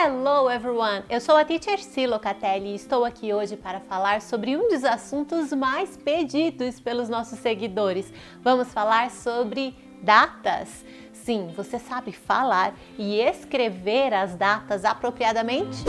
Hello everyone! Eu sou a Teacher Si Locatelli e estou aqui hoje para falar sobre um dos assuntos mais pedidos pelos nossos seguidores. Vamos falar sobre datas. Sim, você sabe falar e escrever as datas apropriadamente?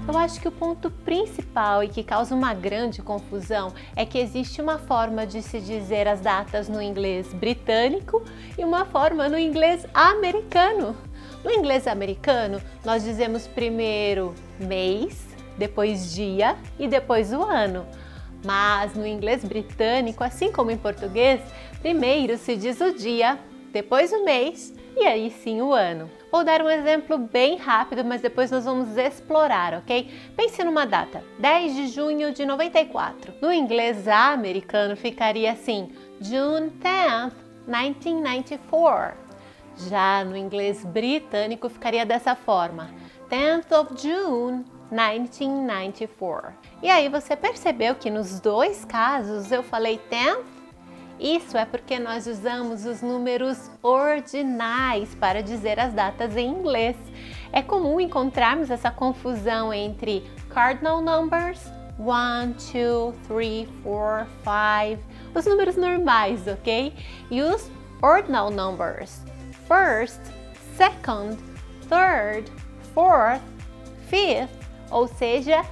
Eu acho que o ponto principal e que causa uma grande confusão é que existe uma forma de se dizer as datas no inglês britânico e uma forma no inglês americano. No inglês americano, nós dizemos primeiro mês, depois dia e depois o ano. Mas no inglês britânico, assim como em português, primeiro se diz o dia, depois o mês e aí sim o ano. Vou dar um exemplo bem rápido, mas depois nós vamos explorar, ok? Pense numa data, 10 de junho de 94. No inglês americano ficaria assim, June 10th, 1994. Já no inglês britânico ficaria dessa forma, 10th of June, 1994. E aí você percebeu que nos dois casos eu falei 10th? Isso é porque nós usamos os números ordinais para dizer as datas em inglês. É comum encontrarmos essa confusão entre cardinal numbers, 1, 2, 3, 4, 5, os números normais, ok? E os ordinal numbers, first, second, third, fourth, fifth, ou seja,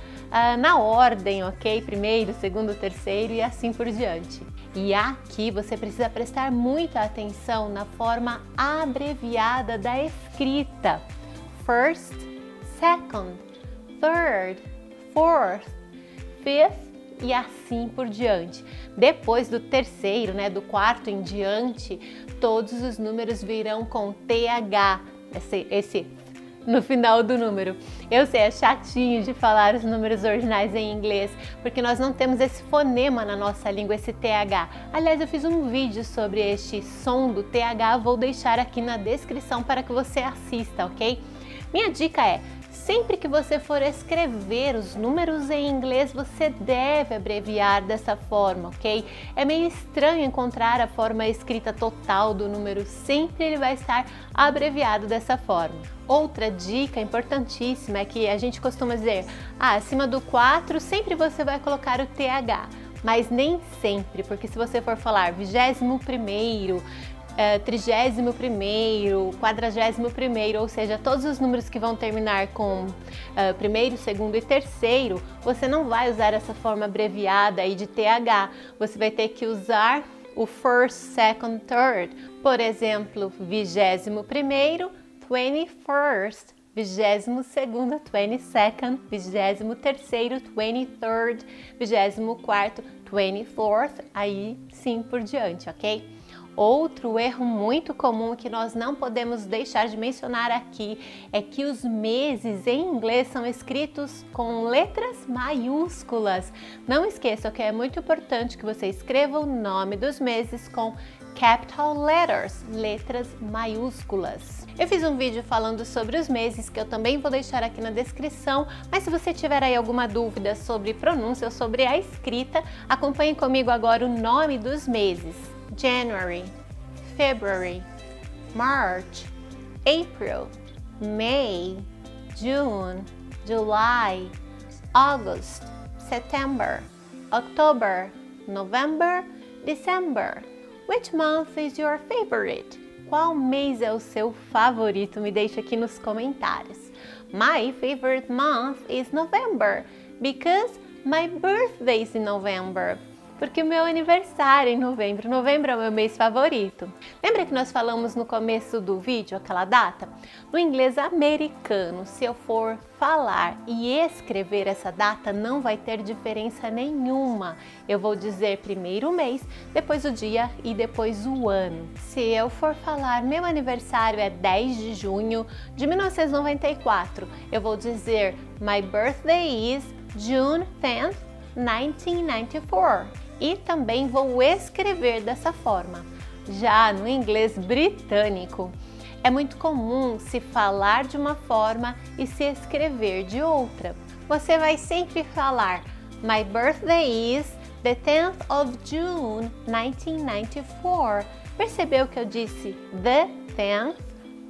na ordem, ok? Primeiro, segundo, terceiro e assim por diante. E aqui você precisa prestar muita atenção na forma abreviada da escrita. First, second, third, fourth, fifth e assim por diante. Depois do terceiro, do quarto em diante, todos os números virão com TH, esse no final do número. Eu sei, é chatinho de falar os números ordinais em inglês, porque nós não temos esse fonema na nossa língua, esse TH. Aliás, eu fiz um vídeo sobre este som do TH, vou deixar aqui na descrição para que você assista, ok? Minha dica é, sempre que você for escrever os números em inglês, você deve abreviar dessa forma, ok? É meio estranho encontrar a forma escrita total do número, sempre ele vai estar abreviado dessa forma. Outra dica importantíssima é que a gente costuma dizer, acima do 4 sempre você vai colocar o TH, mas nem sempre, porque se você for falar 21º, 31º, 41º, ou seja, todos os números que vão terminar com primeiro, segundo e terceiro, você não vai usar essa forma abreviada aí de TH, você vai ter que usar o first, second, third. Por exemplo, 21º, 21st, 22º, 22nd, 23º, 23rd, 24º, 24th, aí sim por diante, ok? Outro erro muito comum que nós não podemos deixar de mencionar aqui é que os meses em inglês são escritos com letras maiúsculas. Não esqueça que é muito importante que você escreva o nome dos meses com capital letters, letras maiúsculas. Eu fiz um vídeo falando sobre os meses que eu também vou deixar aqui na descrição, mas se você tiver aí alguma dúvida sobre pronúncia ou sobre a escrita, acompanhe comigo agora o nome dos meses. January, February, March, April, May, June, July, August, September, October, November, December. Which month is your favorite? Qual mês é o seu favorito? Me deixa aqui nos comentários. My favorite month is November because my birthday is in November. Porque o meu aniversário é em novembro. Novembro é o meu mês favorito. Lembra que nós falamos no começo do vídeo aquela data? No inglês americano, se eu for falar e escrever essa data, não vai ter diferença nenhuma. Eu vou dizer primeiro o mês, depois o dia e depois o ano. Se eu for falar meu aniversário é 10 de junho de 1994, eu vou dizer my birthday is June 10th, 1994. E também vou escrever dessa forma. Já no inglês britânico, é muito comum se falar de uma forma e se escrever de outra. Você vai sempre falar My birthday is the 10th of June, 1994. Percebeu que eu disse the 10th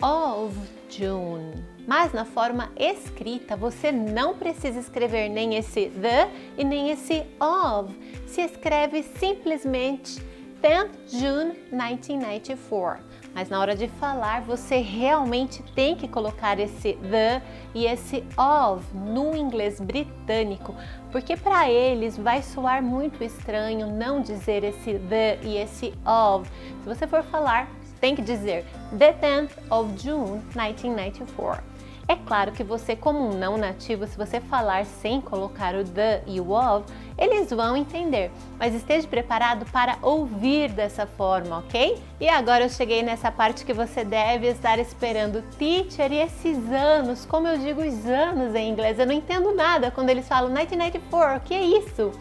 of June? Mas na forma escrita, você não precisa escrever nem esse the e nem esse of. Se escreve simplesmente 10th June 1994. Mas na hora de falar, você realmente tem que colocar esse the e esse of no inglês britânico, porque para eles vai soar muito estranho não dizer esse the e esse of. Se você for falar, tem que dizer the 10th of June 1994. É claro que você, como um não nativo, se você falar sem colocar o the e o of, eles vão entender, mas esteja preparado para ouvir dessa forma, ok? E agora eu cheguei nessa parte que você deve estar esperando. Teacher, e esses anos? Como eu digo os anos em inglês? Eu não entendo nada quando eles falam 1994, o que é isso?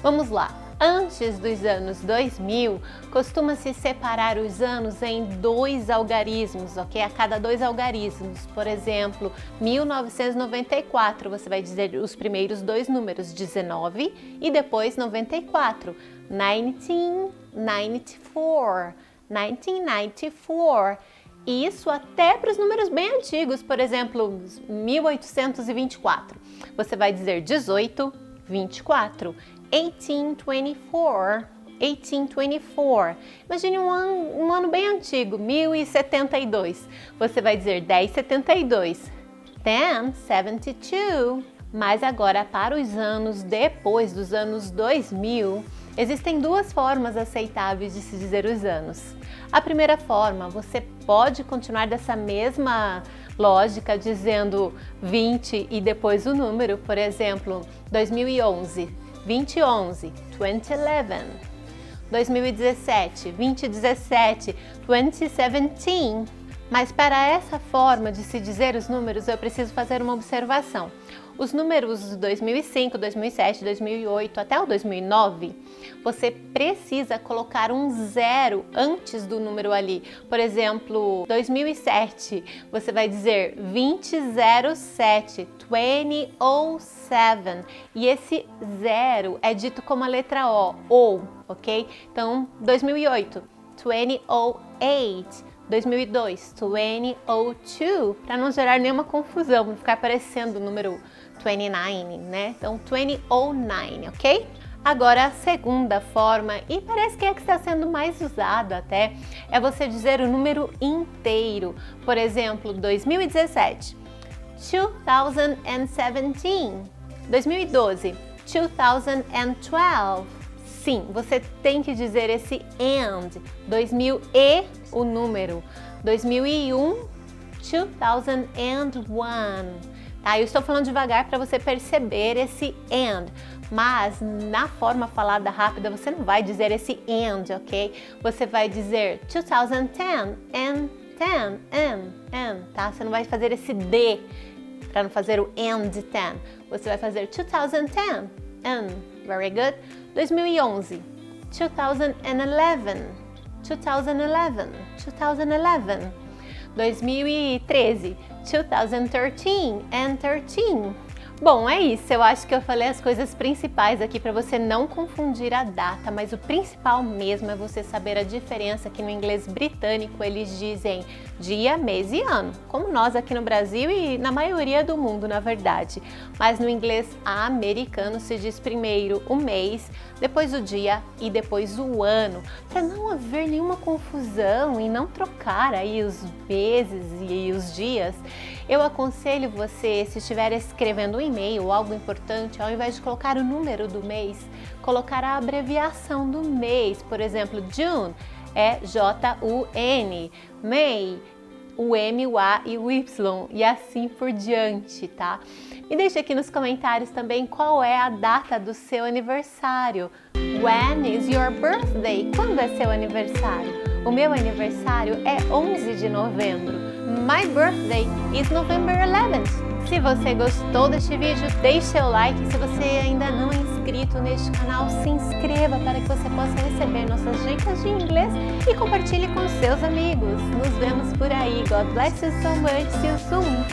Vamos lá. Antes dos anos 2000, costuma-se separar os anos em 2 algarismos, ok? A cada 2 algarismos. Por exemplo, 1994, você vai dizer os primeiros 2 números, 19 e depois 94. 1994, 1994. E isso até para os números bem antigos, por exemplo, 1824. Você vai dizer 18, 24. 1824, 1824. Imagine um ano bem antigo, 1072. Você vai dizer 1072, 1072. Mas agora, para os anos depois dos anos 2000, existem 2 formas aceitáveis de se dizer os anos. A primeira forma, você pode continuar dessa mesma lógica, dizendo 20 e depois o número, por exemplo, 2011. 2011, 2011. 2017, 2017, 2017. Mas para essa forma de se dizer os números, eu preciso fazer uma observação. Os números 2005, 2007, 2008 até o 2009, você precisa colocar um 0 antes do número ali. Por exemplo, 2007, você vai dizer 2007, 2007. E esse 0 é dito como a letra O, ok? Então, 2008, 2008. 2002, 2002, para não gerar nenhuma confusão, não ficar parecendo o número 29, né? Então, 2009, ok? Agora, a segunda forma, e parece que é que está sendo mais usado até, é você dizer o número inteiro. Por exemplo, 2017, 2017. 2012, 2012. Sim, você tem que dizer esse and. 2000 e o número. 2001, 2001. Tá? Eu estou falando devagar para você perceber esse and. Mas na forma falada rápida, você não vai dizer esse and, ok? Você vai dizer 2010 and 10 and, tá? Você não vai fazer esse D para não fazer o and 10. Você vai fazer 2010 and. Very good. 2011, 2011, 2011, 2011. 2013, 2013 and 13. Bom, é isso. Eu acho que eu falei as coisas principais aqui para você não confundir a data, mas o principal mesmo é você saber a diferença que no inglês britânico eles dizem dia, mês e ano, como nós aqui no Brasil e na maioria do mundo, na verdade. Mas no inglês americano se diz primeiro o mês, depois o dia e depois o ano, para não haver nenhuma confusão e não trocar aí os meses e os dias. Eu aconselho você, se estiver escrevendo um e-mail ou algo importante, ao invés de colocar o número do mês, colocar a abreviação do mês. Por exemplo, June é J-U-N, May, o M, o A e o Y, e assim por diante, tá? Me deixa aqui nos comentários também qual é a data do seu aniversário. When is your birthday? Quando é seu aniversário? O meu aniversário é 11 de novembro. My birthday is November 11th. Se você gostou deste vídeo, deixe seu like. Se você ainda não é inscrito neste canal, se inscreva para que você possa receber nossas dicas de inglês e compartilhe com seus amigos. Nos vemos por aí. God bless you so much. See you soon.